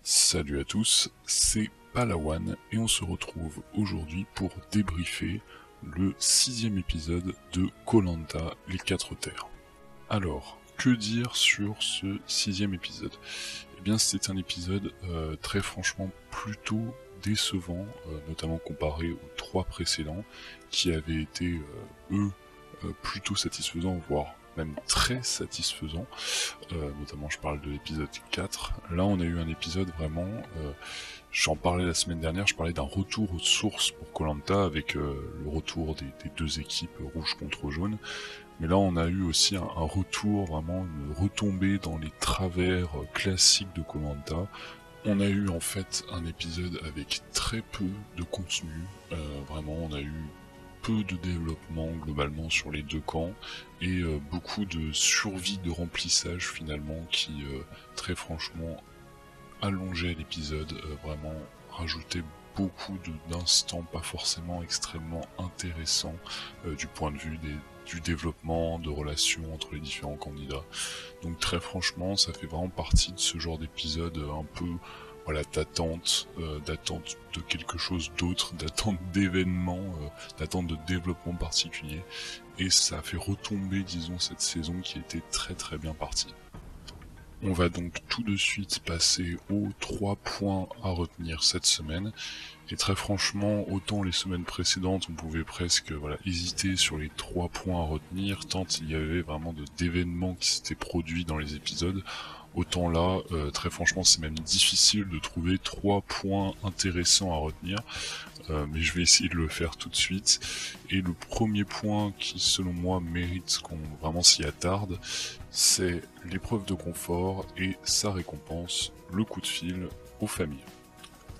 Salut à tous, c'est Palawan et on se retrouve aujourd'hui pour débriefer le 6e épisode de koh Les 4 Terres. Alors, que dire sur ce 6e épisode? Eh bien c'est un épisode très franchement plutôt décevant, notamment comparé aux 3 précédents qui avaient été plutôt satisfaisants, voire même très satisfaisants. Notamment je parle de l'épisode 4. Là on a eu un épisode vraiment, j'en parlais la semaine dernière, je parlais d'un retour aux sources pour koh avec le retour des deux équipes rouge contre jaune. Mais là on a eu aussi un retour, vraiment une retombée dans les travers classiques de koh. On a eu en fait un épisode avec très peu de contenu, vraiment on a eu peu de développement globalement sur les deux camps et beaucoup de survie de remplissage finalement qui très franchement allongeait l'épisode, vraiment rajoutait beaucoup d'instants pas forcément extrêmement intéressants du point de vue du développement de relations entre les différents candidats. Donc très franchement ça fait vraiment partie de ce genre d'épisode un peu voilà, d'attente de quelque chose d'autre, d'attente d'événements, d'attente de développement particulier, et ça a fait retomber, disons, cette saison qui était très très bien partie. On va donc tout de suite passer aux 3 points à retenir cette semaine, et très franchement, autant les semaines précédentes on pouvait presque hésiter sur les 3 points à retenir, tant il y avait vraiment d'événements qui s'étaient produits dans les épisodes. Autant là, très franchement, c'est même difficile de trouver 3 points intéressants à retenir, mais je vais essayer de le faire tout de suite. Et le premier point qui, selon moi, mérite qu'on vraiment s'y attarde, c'est l'épreuve de confort et sa récompense, le coup de fil aux familles.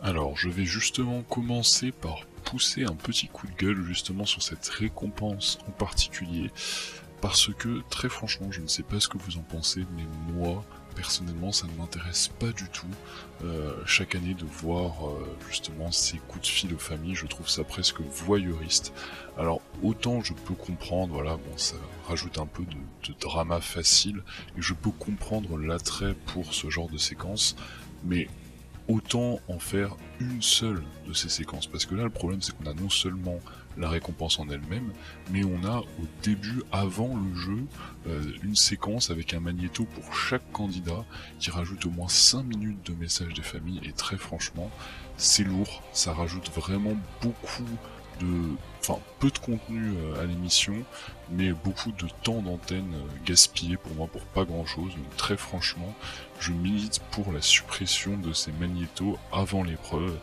Alors, je vais justement commencer par pousser un petit coup de gueule justement sur cette récompense en particulier, parce que, très franchement, je ne sais pas ce que vous en pensez, mais moi, personnellement, ça ne m'intéresse pas du tout. Chaque année de voir justement ces coups de fil aux familles, je trouve ça presque voyeuriste. Alors autant je peux comprendre, voilà, bon, ça rajoute un peu de drama facile, et je peux comprendre l'attrait pour ce genre de séquence, mais autant en faire une seule de ces séquences, parce que là le problème c'est qu'on a non seulement la récompense en elle-même, mais on a au début, avant le jeu, une séquence avec un magnéto pour chaque candidat qui rajoute au moins 5 minutes de messages des familles, et très franchement c'est lourd, ça rajoute vraiment beaucoup peu de contenu à l'émission, mais beaucoup de temps d'antenne gaspillé pour moi pour pas grand chose. Donc très franchement, je milite pour la suppression de ces magnétos avant l'épreuve,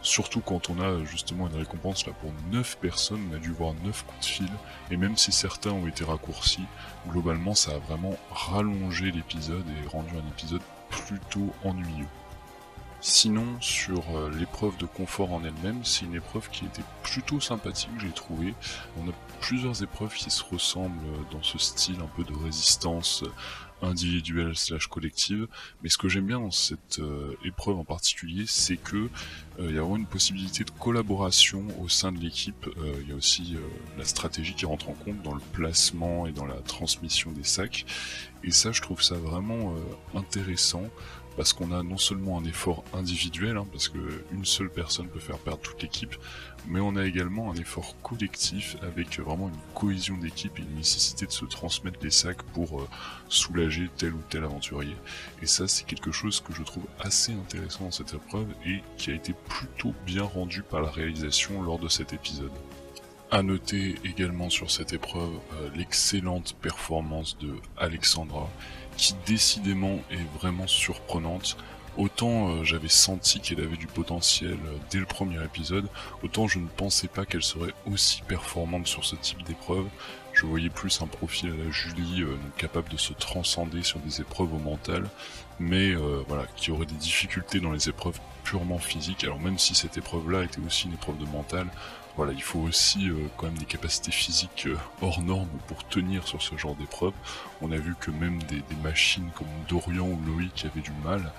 surtout quand on a justement une récompense là pour 9 personnes, on a dû voir 9 coups de fil, et même si certains ont été raccourcis, globalement ça a vraiment rallongé l'épisode et rendu un épisode plutôt ennuyeux. Sinon, sur l'épreuve de confort en elle-même, c'est une épreuve qui était plutôt sympathique, j'ai trouvé. On a plusieurs épreuves qui se ressemblent dans ce style un peu de résistance individuelle / collective, mais ce que j'aime bien dans cette épreuve en particulier, c'est que il y a vraiment une possibilité de collaboration au sein de l'équipe. Il y a aussi la stratégie qui rentre en compte dans le placement et dans la transmission des sacs, et ça je trouve ça vraiment intéressant, parce qu'on a non seulement un effort individuel, parce que une seule personne peut faire perdre toute l'équipe, mais on a également un effort collectif avec vraiment une cohésion d'équipe et une nécessité de se transmettre les sacs pour soulager tel ou tel aventurier. Et ça c'est quelque chose que je trouve assez intéressant dans cette épreuve et qui a été plutôt bien rendu par la réalisation lors de cet épisode. À noter également sur cette épreuve l'excellente performance de Alexandra, qui décidément est vraiment surprenante. Autant j'avais senti qu'elle avait du potentiel dès le premier épisode, autant je ne pensais pas qu'elle serait aussi performante sur ce type d'épreuve. Je voyais plus un profil à la Julie, capable de se transcender sur des épreuves au mental, mais qui aurait des difficultés dans les épreuves purement physiques. Alors même si cette épreuve-là était aussi une épreuve de mental, il faut aussi quand même des capacités physiques hors normes pour tenir sur ce genre d'épreuve. On a vu que même des machines comme Dorian ou Loïc avaient du mal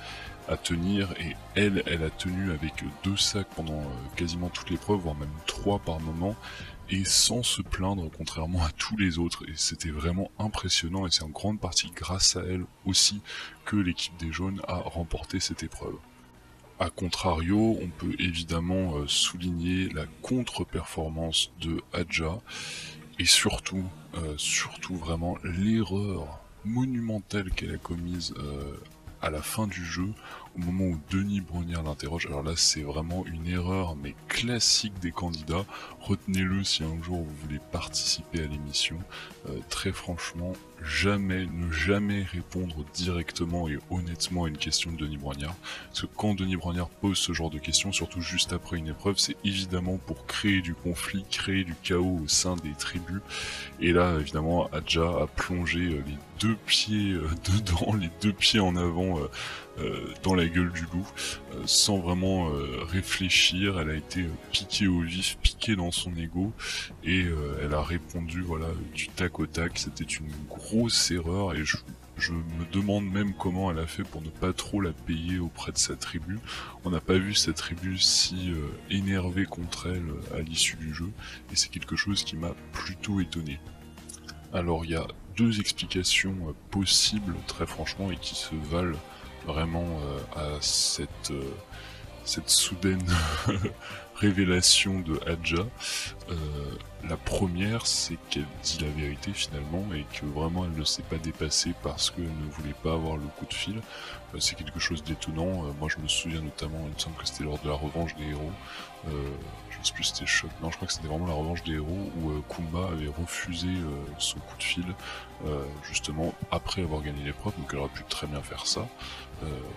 à tenir, et elle a tenu avec 2 sacs pendant quasiment toute l'épreuve, voire même 3 par moment, et sans se plaindre, contrairement à tous les autres, et c'était vraiment impressionnant, et c'est en grande partie grâce à elle aussi que l'équipe des jaunes a remporté cette épreuve. A contrario, on peut évidemment souligner la contre-performance de Adja et surtout vraiment l'erreur monumentale qu'elle a commise à la fin du jeu, au moment où Denis Brognard l'interroge. Alors là, c'est vraiment une erreur, mais classique des candidats. Retenez-le si un jour vous voulez participer à l'émission. Très franchement, ne jamais répondre directement et honnêtement à une question de Denis Brognard. Parce que quand Denis Brognard pose ce genre de questions, surtout juste après une épreuve, c'est évidemment pour créer du conflit, créer du chaos au sein des tribus. Et là, évidemment, Adja a plongé les 2 pieds dedans, les 2 pieds en avant dans la gueule du loup, sans vraiment réfléchir. Elle a été piquée au vif, piquée dans son ego, et elle a répondu voilà du tac au tac. C'était une grosse erreur, et je me demande même comment elle a fait pour ne pas trop la payer auprès de sa tribu. On n'a pas vu sa tribu si énervée contre elle à l'issue du jeu, et c'est quelque chose qui m'a plutôt étonné. Alors il y a 2 explications possibles très franchement et qui se valent vraiment à cette soudaine révélation de Adja. La première, c'est qu'elle dit la vérité finalement et que vraiment elle ne s'est pas dépassée parce qu'elle ne voulait pas avoir le coup de fil. C'est quelque chose d'étonnant. Moi je me souviens notamment, il me semble que c'était lors de la revanche des héros. Je ne sais plus si c'était Choc. Non, je crois que c'était vraiment la revanche des héros où Kumba avait refusé son coup de fil justement après avoir gagné l'épreuve, donc elle aurait pu très bien faire ça.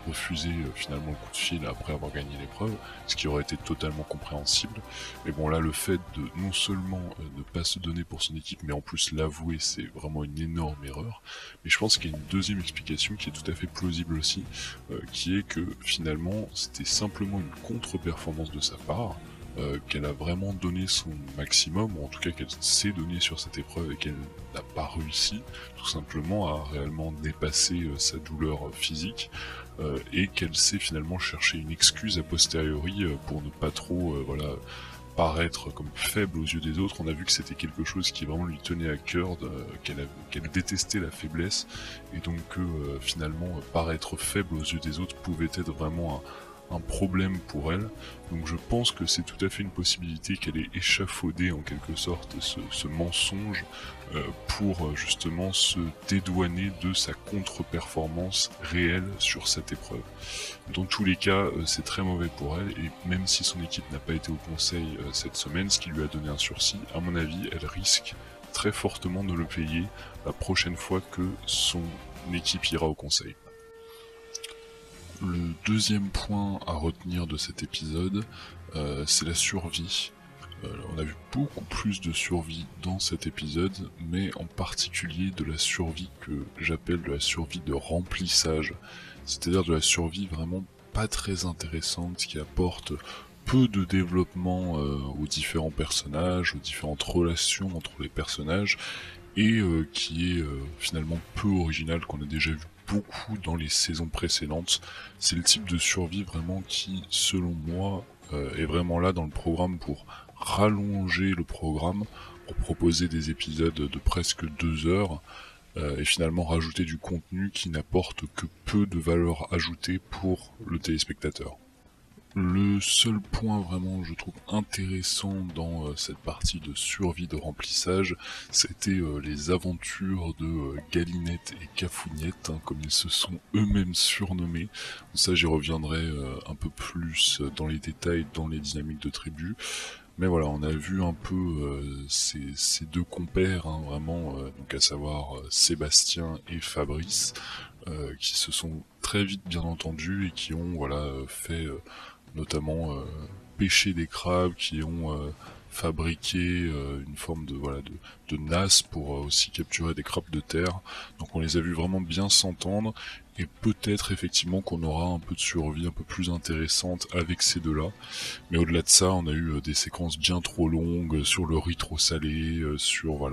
Refuser finalement le coup de fil après avoir gagné l'épreuve, ce qui aurait été totalement compréhensible. Mais bon, là, le fait de non seulement ne pas se donner pour son équipe, mais en plus l'avouer, c'est vraiment une énorme erreur. Mais je pense qu'il y a une deuxième explication qui est tout à fait plausible aussi, qui est que finalement c'était simplement une contre-performance de sa part, qu'elle a vraiment donné son maximum, ou en tout cas qu'elle s'est donnée sur cette épreuve et qu'elle n'a pas réussi tout simplement à réellement dépasser sa douleur physique, et qu'elle s'est finalement chercher une excuse a posteriori pour ne pas trop paraître comme faible aux yeux des autres. On a vu que c'était quelque chose qui vraiment lui tenait à cœur, qu'elle détestait la faiblesse, et donc finalement paraître faible aux yeux des autres pouvait être vraiment un problème pour elle. Donc je pense que c'est tout à fait une possibilité qu'elle ait échafaudé en quelque sorte ce mensonge pour justement se dédouaner de sa contre-performance réelle sur cette épreuve. Dans tous les cas, c'est très mauvais pour elle, et même si son équipe n'a pas été au conseil cette semaine, ce qui lui a donné un sursis, à mon avis, elle risque très fortement de le payer la prochaine fois que son équipe ira au conseil. Le deuxième point à retenir de cet épisode, c'est la survie. On a vu beaucoup plus de survie dans cet épisode, mais en particulier de la survie que j'appelle de la survie de remplissage. C'est-à-dire de la survie vraiment pas très intéressante, qui apporte peu de développement aux différents personnages, aux différentes relations entre les personnages, et qui est finalement peu original, qu'on a déjà vu beaucoup dans les saisons précédentes. C'est le type de survie vraiment qui, selon moi, est vraiment là dans le programme pour rallonger le programme, pour proposer des épisodes de presque 2 heures, et finalement rajouter du contenu qui n'apporte que peu de valeur ajoutée pour le téléspectateur. Le seul point vraiment, je trouve, intéressant dans cette partie de survie de remplissage, c'était les aventures de Galinette et Cafouniette, comme ils se sont eux-mêmes surnommés. Ça, j'y reviendrai un peu plus dans les détails, dans les dynamiques de tribu. Mais voilà, on a vu un peu ces 2 compères, vraiment, donc à savoir Sébastien et Fabrice, qui se sont très vite bien entendus et qui ont fait notamment pêcher des crabes, qui ont fabriqué une forme de nasse pour aussi capturer des crabes de terre. Donc on les a vus vraiment bien s'entendre, et peut-être effectivement qu'on aura un peu de survie un peu plus intéressante avec ces deux-là. Mais au-delà de ça, on a eu des séquences bien trop longues sur le riz trop salé, sur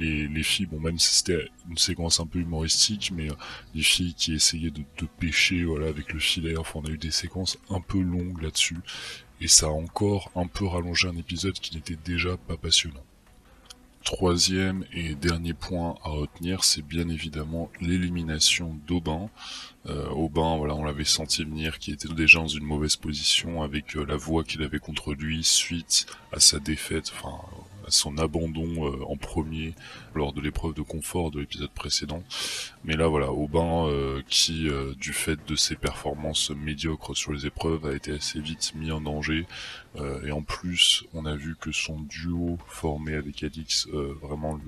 les filles, bon, même si c'était une séquence un peu humoristique, mais les filles qui essayaient de pêcher avec le filet. Enfin, on a eu des séquences un peu longues là-dessus, et ça a encore un peu rallongé un épisode qui n'était déjà pas passionnant. Troisième et dernier point à retenir, c'est bien évidemment l'élimination d'Aubin. Aubin, voilà, on l'avait senti venir, qui était déjà dans une mauvaise position avec la voix qu'il avait contre lui suite à sa défaite, enfin à son abandon en premier lors de l'épreuve de confort de l'épisode précédent. Mais là voilà, Aubin qui du fait de ses performances médiocres sur les épreuves a été assez vite mis en danger. Et en plus on a vu que son duo formé avec Alix vraiment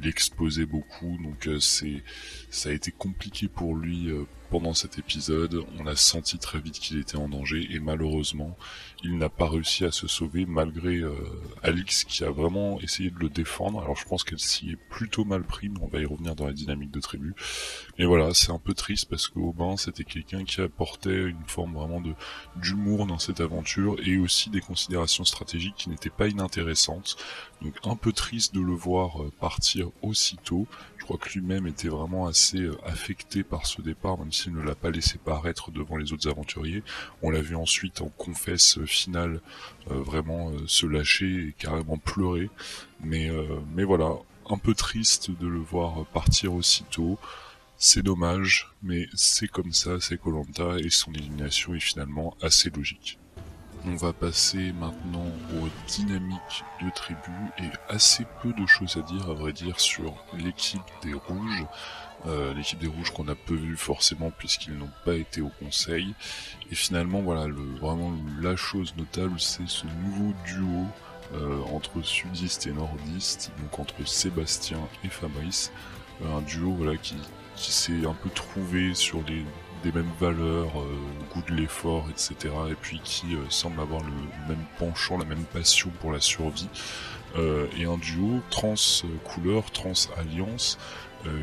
l'exposait beaucoup, donc ça a été compliqué pour lui pendant cet épisode. On a senti très vite qu'il était en danger et malheureusement il n'a pas réussi à se sauver malgré Alix qui a vraiment essayé de le défendre. Alors je pense qu'elle s'y est plutôt mal pris, mais on va y revenir dans la dynamique de tribu. Et voilà, c'est un peu triste parce que Aubin c'était quelqu'un qui apportait une forme vraiment d'humour dans cette aventure et aussi des considérations stratégiques qui n'étaient pas inintéressantes. Donc un peu triste de le voir partir aussitôt. Je crois que lui-même était vraiment assez affecté par ce départ, même s'il ne l'a pas laissé paraître devant les autres aventuriers. On l'a vu ensuite en confesse finale vraiment se lâcher et carrément pleurer. Mais voilà, un peu triste de le voir partir aussitôt. C'est dommage, mais c'est comme ça, c'est Koh-Lanta et son élimination est finalement assez logique. On va passer maintenant aux dynamiques de tribu et assez peu de choses à dire, à vrai dire, sur l'équipe des Rouges. L'équipe des Rouges qu'on a peu vu forcément puisqu'ils n'ont pas été au conseil. Et finalement, voilà, vraiment la chose notable, c'est ce nouveau duo entre sudistes et nordistes, donc entre Sébastien et Fabrice. Un duo voilà, qui s'est un peu trouvé sur des mêmes valeurs, goût de l'effort, etc. Et puis qui semble avoir le même penchant, la même passion pour la survie. Et un duo trans-couleur, trans-alliance,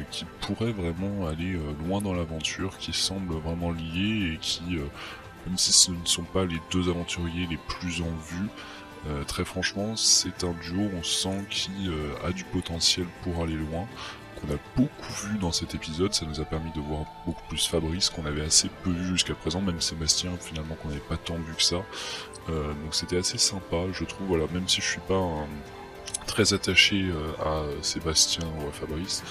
qui pourrait vraiment aller loin dans l'aventure, qui semble vraiment liés et qui, même si ce ne sont pas les deux aventuriers les plus en vue, très franchement, c'est un duo, on sent qui a du potentiel pour aller loin, qu'on a beaucoup vu dans cet épisode. Ça nous a permis de voir beaucoup plus Fabrice, qu'on avait assez peu vu jusqu'à présent, même Sébastien, finalement, qu'on n'avait pas tant vu que ça. Donc c'était assez sympa, je trouve, voilà, même si je suis pas très attaché à Sébastien ou à Fabrice,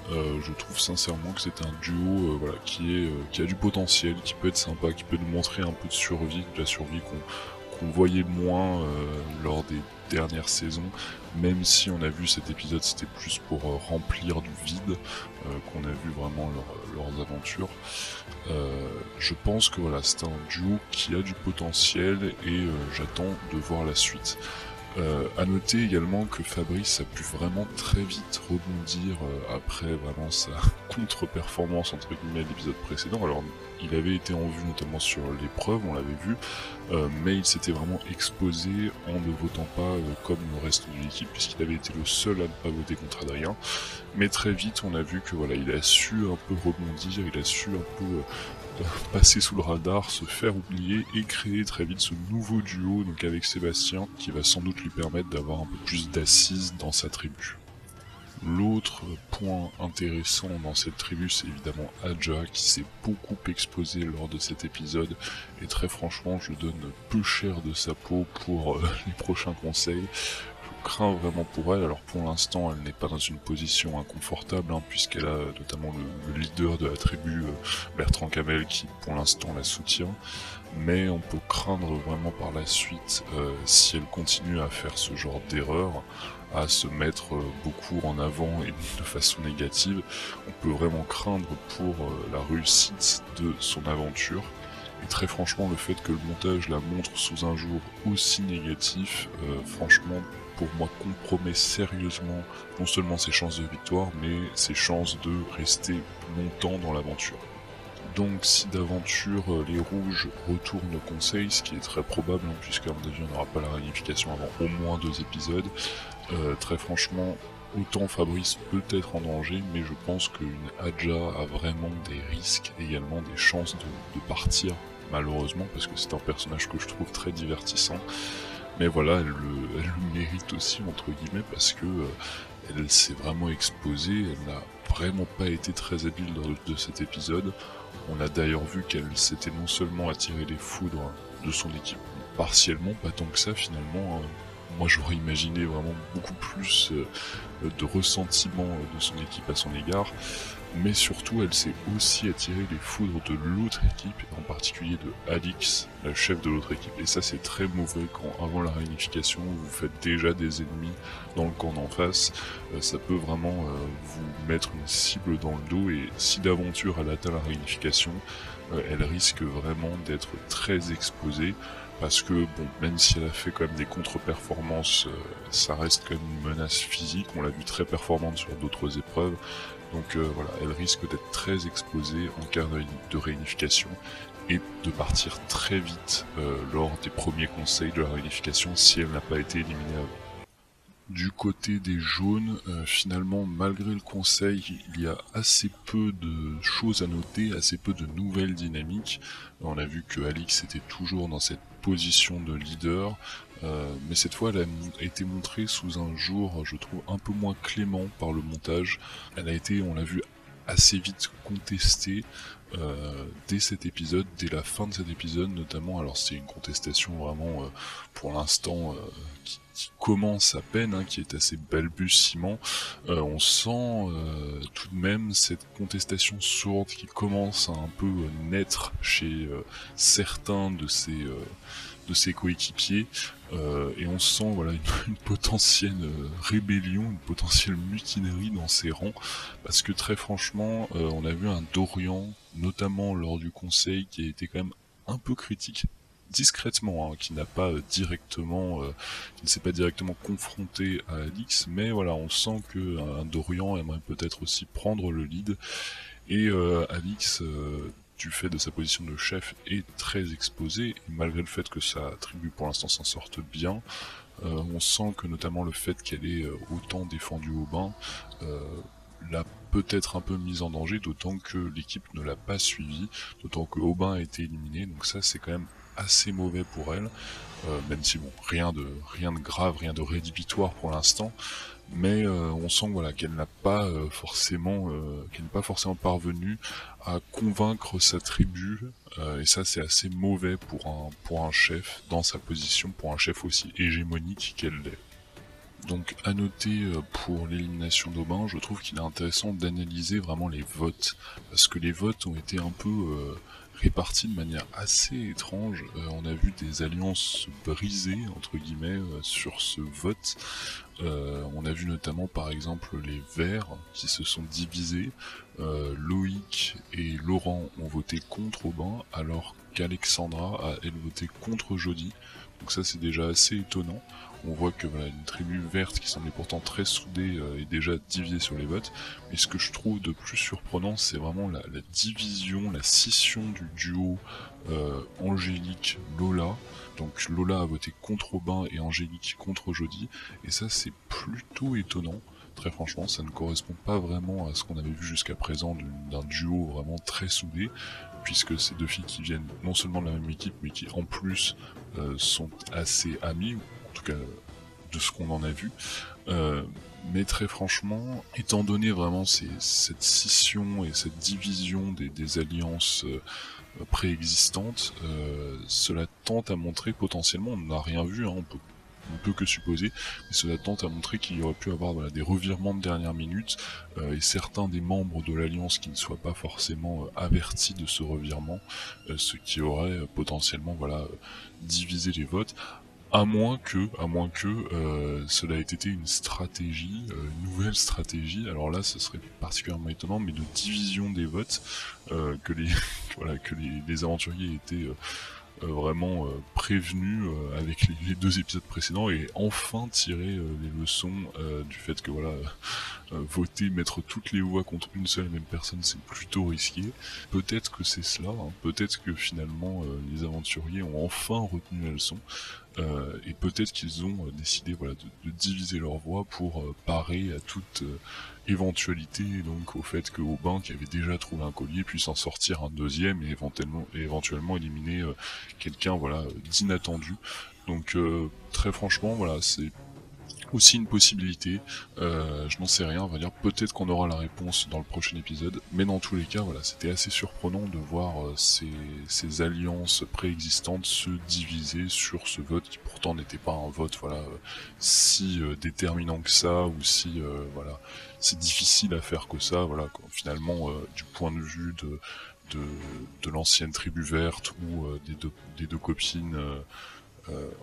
je trouve sincèrement que c'est un duo voilà, qui a du potentiel, qui peut être sympa, qui peut nous montrer un peu de survie, de la survie qu'on voyait moins lors des dernières saisons, même si on a vu cet épisode c'était plus pour remplir du vide qu'on a vu vraiment leurs aventures. Je pense que voilà, c'est un duo qui a du potentiel et j'attends de voir la suite. À noter également que Fabrice a pu vraiment très vite rebondir après vraiment sa contre-performance entre guillemets de l'épisode précédent. Alors il avait été en vue notamment sur l'épreuve, on l'avait vu, mais il s'était vraiment exposé en ne votant pas comme le reste de l'équipe puisqu'il avait été le seul à ne pas voter contre Adrien. Mais très vite on a vu que voilà, il a su un peu rebondir, il a su un peu passer sous le radar, se faire oublier et créer très vite ce nouveau duo donc avec Sébastien qui va sans doute lui permettre d'avoir un peu plus d'assises dans sa tribu. L'autre point intéressant dans cette tribu, c'est évidemment Adja qui s'est beaucoup exposé lors de cet épisode et très franchement je donne peu cher de sa peau pour les prochains conseils. Je crains vraiment pour elle. Alors pour l'instant elle n'est pas dans une position inconfortable puisqu'elle a notamment le leader de la tribu Bertrand Camel qui pour l'instant la soutient, mais on peut craindre vraiment par la suite si elle continue à faire ce genre d'erreur, à se mettre beaucoup en avant et de façon négative, on peut vraiment craindre pour la réussite de son aventure. Et très franchement le fait que le montage la montre sous un jour aussi négatif, franchement pour moi compromet sérieusement non seulement ses chances de victoire mais ses chances de rester longtemps dans l'aventure. Donc si d'aventure les rouges retournent au conseil, ce qui est très probable puisqu'à mon avis on n'aura pas la réunification avant au moins 2 épisodes, très franchement autant Fabrice peut être en danger, mais je pense qu'une Adja a vraiment des risques, également des chances de partir malheureusement parce que c'est un personnage que je trouve très divertissant. Mais voilà, elle le mérite aussi entre guillemets parce que elle s'est vraiment exposée, elle n'a vraiment pas été très habile de cet épisode. On a d'ailleurs vu qu'elle s'était non seulement attiré les foudres de son équipe, partiellement, pas tant que ça finalement, moi j'aurais imaginé vraiment beaucoup plus de ressentiment de son équipe à son égard, mais surtout elle s'est aussi attirée les foudres de l'autre équipe, en particulier de Alix, la chef de l'autre équipe, et ça c'est très mauvais quand avant la réunification vous faites déjà des ennemis dans le camp d'en face, ça peut vraiment vous mettre une cible dans le dos, et si d'aventure elle atteint la réunification, elle risque vraiment d'être très exposée, parce que bon, même si elle a fait quand même des contre-performances, ça reste quand même une menace physique, on l'a vu très performante sur d'autres épreuves, donc voilà, elle risque d'être très exposée en cas de réunification, et de partir très vite lors des premiers conseils de la réunification si elle n'a pas été éliminée avant. Du côté des jaunes, finalement, malgré le conseil, il y a assez peu de choses à noter, assez peu de nouvelles dynamiques. On a vu que Alix était toujours dans cette position de leader, mais cette fois elle a été montrée sous un jour, je trouve, un peu moins clément par le montage. Elle a été, on l'a vu, assez vite contestée dès cet épisode, dès la fin de cet épisode notamment. Alors c'est une contestation vraiment pour l'instant qui commence à peine, hein, qui est assez balbutiement. On sent tout de même cette contestation sourde qui commence à un peu naître chez certains de ses coéquipiers, et on sent voilà une potentielle rébellion, une potentielle mutinerie dans ses rangs, parce que très franchement, on a vu un Dorian, notamment lors du conseil, qui a été quand même un peu critique, discrètement, hein, qui n'a pas directement, qui ne s'est pas directement confronté à Alix, mais voilà, on sent que un Dorian aimerait peut-être aussi prendre le lead, et Alix, du fait de sa position de chef, est très exposée, et malgré le fait que sa tribu pour l'instant s'en sorte bien, on sent que notamment le fait qu'elle ait autant défendu Aubin l'a peut-être un peu mise en danger, d'autant que l'équipe ne l'a pas suivi, d'autant que Aubin a été éliminé, donc ça c'est quand même assez mauvais pour elle, même si bon, rien de grave, rien de rédhibitoire pour l'instant, mais on sent voilà, qu'elle n'est pas forcément parvenue à convaincre sa tribu, et ça c'est assez mauvais pour un chef dans sa position, pour un chef aussi hégémonique qu'elle l'est. Donc à noter pour l'élimination d'Aubin, je trouve qu'il est intéressant d'analyser vraiment les votes, parce que les votes ont été un peu répartis de manière assez étrange. On a vu des alliances brisées entre guillemets sur ce vote. On a vu notamment par exemple les Verts qui se sont divisés. Loïc et Laurent ont voté contre Aubin, alors qu'Alexandra a elle voté contre Jody. Donc ça c'est déjà assez étonnant. On voit que voilà, une tribu verte qui semblait pourtant très soudée est déjà divisée sur les votes. Mais ce que je trouve de plus surprenant, c'est vraiment la division, la scission du duo Angélique-Lola. Donc Lola a voté contre Aubin et Angélique contre Jody. Et ça c'est plutôt étonnant. Très franchement, ça ne correspond pas vraiment à ce qu'on avait vu jusqu'à présent d'un duo vraiment très soudé, puisque c'est deux filles qui viennent non seulement de la même équipe, mais qui en plus sont assez amies, en tout cas de ce qu'on en a vu. Mais très franchement, étant donné vraiment cette scission et cette division des alliances préexistantes, cela tente à montrer potentiellement, on n'a rien vu, hein, on peut que supposer, mais cela tente à montrer qu'il y aurait pu avoir voilà, des revirements de dernière minute, et certains des membres de l'Alliance qui ne soient pas forcément avertis de ce revirement, ce qui aurait potentiellement voilà, divisé les votes. À moins que cela ait été une stratégie, une nouvelle stratégie. Alors là, ce serait particulièrement étonnant, mais de division des votes, que les voilà, que les aventuriers étaient vraiment prévenus avec les deux épisodes précédents, et enfin tirer les leçons du fait que voilà, voter, mettre toutes les voix contre une seule et même personne, c'est plutôt risqué. Peut-être que c'est cela, hein. Peut-être que finalement les aventuriers ont enfin retenu la leçon. Et peut-être qu'ils ont décidé voilà, de diviser leur voix pour parer à toute éventualité, donc au fait que Aubin, qui avait déjà trouvé un collier, puisse en sortir un deuxième et éventuellement éliminer quelqu'un voilà, d'inattendu. Donc très franchement, voilà, c'est aussi une possibilité, je n'en sais rien, on va dire peut-être qu'on aura la réponse dans le prochain épisode, mais dans tous les cas, voilà, c'était assez surprenant de voir ces alliances préexistantes se diviser sur ce vote qui pourtant n'était pas un vote, voilà, si déterminant que ça, ou si, voilà, c'est difficile à faire que ça, voilà, quoi. Finalement, du point de vue de l'ancienne tribu verte ou des deux copines,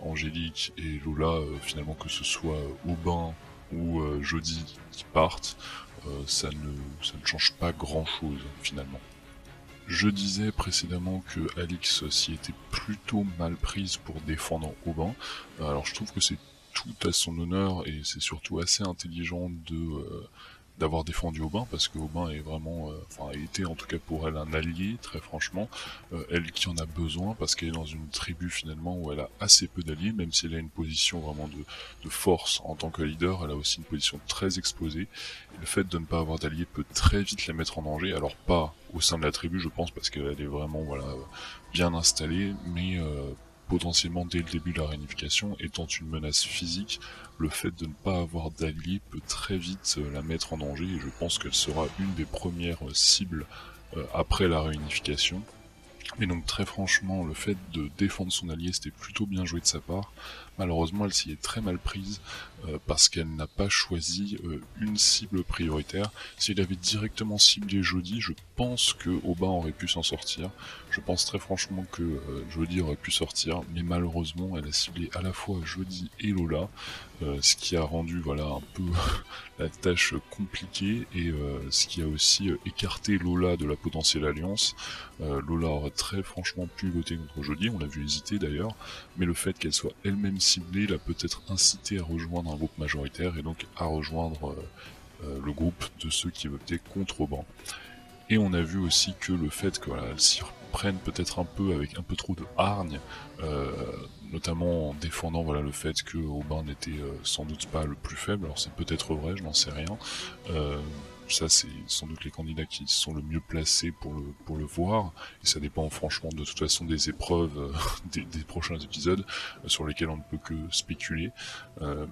Angélique et Lola, finalement que ce soit Aubin ou Jody qui partent, ça ne change pas grand chose finalement. Je disais précédemment que Alix s'y était plutôt mal prise pour défendre Aubin, alors je trouve que c'est tout à son honneur et c'est surtout assez intelligent d'avoir défendu Aubin, parce que Aubin est vraiment, enfin a été en tout cas pour elle un allié, très franchement, elle qui en a besoin, parce qu'elle est dans une tribu finalement où elle a assez peu d'alliés, même si elle a une position vraiment de force en tant que leader, elle a aussi une position très exposée, et le fait de ne pas avoir d'alliés peut très vite la mettre en danger, alors pas au sein de la tribu je pense, parce qu'elle est vraiment voilà bien installée, mais potentiellement dès le début de la réunification, étant une menace physique, le fait de ne pas avoir d'alliés peut très vite la mettre en danger, et je pense qu'elle sera une des premières cibles après la réunification. Et donc très franchement, le fait de défendre son allié, c'était plutôt bien joué de sa part. Malheureusement, elle s'y est très mal prise, parce qu'elle n'a pas choisi une cible prioritaire. Si elle avait directement ciblé Jody, je pense que Aubin aurait pu s'en sortir. Je pense très franchement que Jody aurait pu sortir, mais malheureusement, elle a ciblé à la fois Jody et Lola, ce qui a rendu voilà un peu la tâche compliquée, et ce qui a aussi écarté Lola de la potentielle alliance. Lola aurait très franchement pu voter contre Jody, on l'a vu hésiter d'ailleurs, mais le fait qu'elle soit elle-même ciblée l'a peut-être incité à rejoindre un groupe majoritaire, et donc à rejoindre le groupe de ceux qui votaient contre Aubin. Et on a vu aussi que le fait qu'elle voilà, s'y reprenne peut-être un peu avec un peu trop de hargne, notamment en défendant voilà, le fait que Aubin n'était sans doute pas le plus faible, alors c'est peut-être vrai, je n'en sais rien, ça c'est sans doute les candidats qui sont le mieux placés pour le voir, et ça dépend franchement de toute façon des épreuves des prochains épisodes, sur lesquels on ne peut que spéculer,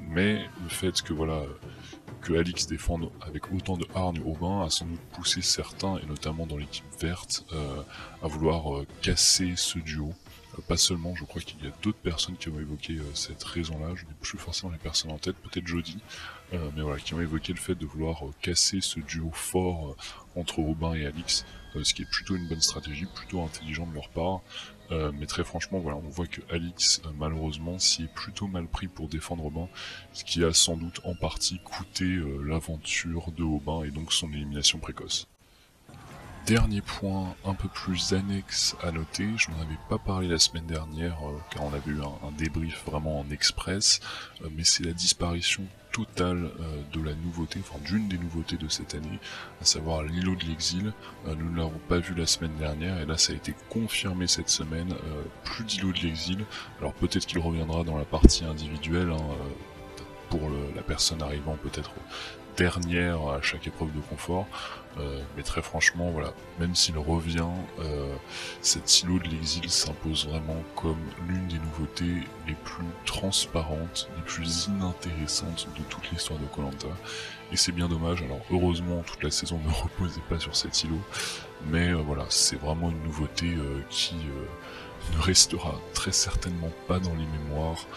mais le fait que voilà que Alix défende avec autant de hargne Aubin a sans doute poussé certains, et notamment dans l'équipe verte, à vouloir casser ce duo. Pas seulement, je crois qu'il y a d'autres personnes qui ont évoqué cette raison-là, je n'ai plus forcément les personnes en tête, peut-être Jody, mais voilà, qui ont évoqué le fait de vouloir casser ce duo fort entre Aubin et Alix, ce qui est plutôt une bonne stratégie, plutôt intelligent de leur part. Mais très franchement, voilà, on voit que Alix, malheureusement, s'y est plutôt mal pris pour défendre Aubin, ce qui a sans doute en partie coûté l'aventure de Aubin et donc son élimination précoce. Dernier point un peu plus annexe à noter, je n'en avais pas parlé la semaine dernière car on avait eu un débrief vraiment en express, mais c'est la disparition totale de la nouveauté, enfin d'une des nouveautés de cette année, à savoir l'îlot de l'exil. Nous ne l'avons pas vu la semaine dernière et là ça a été confirmé cette semaine, plus d'îlot de l'exil. Alors peut-être qu'il reviendra dans la partie individuelle, hein, pour la personne arrivant peut-être dernière à chaque épreuve de confort, mais très franchement voilà, même s'il revient, cet îlot de l'exil s'impose vraiment comme l'une des nouveautés les plus transparentes, les plus inintéressantes de toute l'histoire de Koh-Lanta, et c'est bien dommage. Alors heureusement toute la saison ne reposait pas sur cet îlot, mais voilà, c'est vraiment une nouveauté qui ne restera très certainement pas dans les mémoires,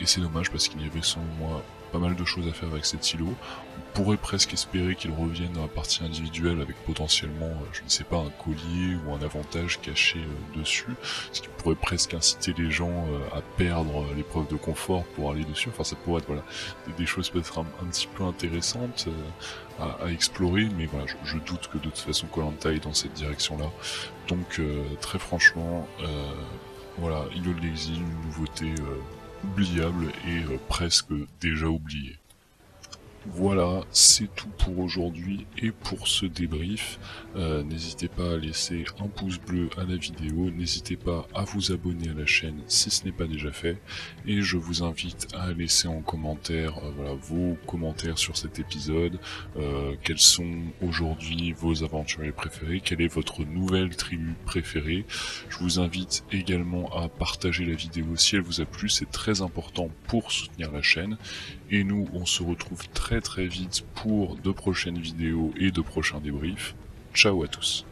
et c'est dommage parce qu'il y avait selon moi pas mal de choses à faire avec cet îlot. On pourrait presque espérer qu'il revienne dans la partie individuelle avec potentiellement, je ne sais pas, un collier ou un avantage caché dessus, ce qui pourrait presque inciter les gens à perdre l'épreuve de confort pour aller dessus. Enfin ça pourrait être voilà, des choses peut-être un petit peu intéressantes à explorer, mais voilà, je doute que de toute façon Koh-Lanta est dans cette direction-là. Donc très franchement, voilà, îlot de l'exil, une nouveauté oubliable et presque déjà oubliée. Voilà, c'est tout pour aujourd'hui et pour ce débrief. N'hésitez pas à laisser un pouce bleu à la vidéo, n'hésitez pas à vous abonner à la chaîne si ce n'est pas déjà fait, et je vous invite à laisser en commentaire voilà, vos commentaires sur cet épisode, quels sont aujourd'hui vos aventuriers préférés, quelle est votre nouvelle tribu préférée. Je vous invite également à partager la vidéo si elle vous a plu, c'est très important pour soutenir la chaîne. Et nous, on se retrouve très vite pour de prochaines vidéos et de prochains débriefs. Ciao à tous.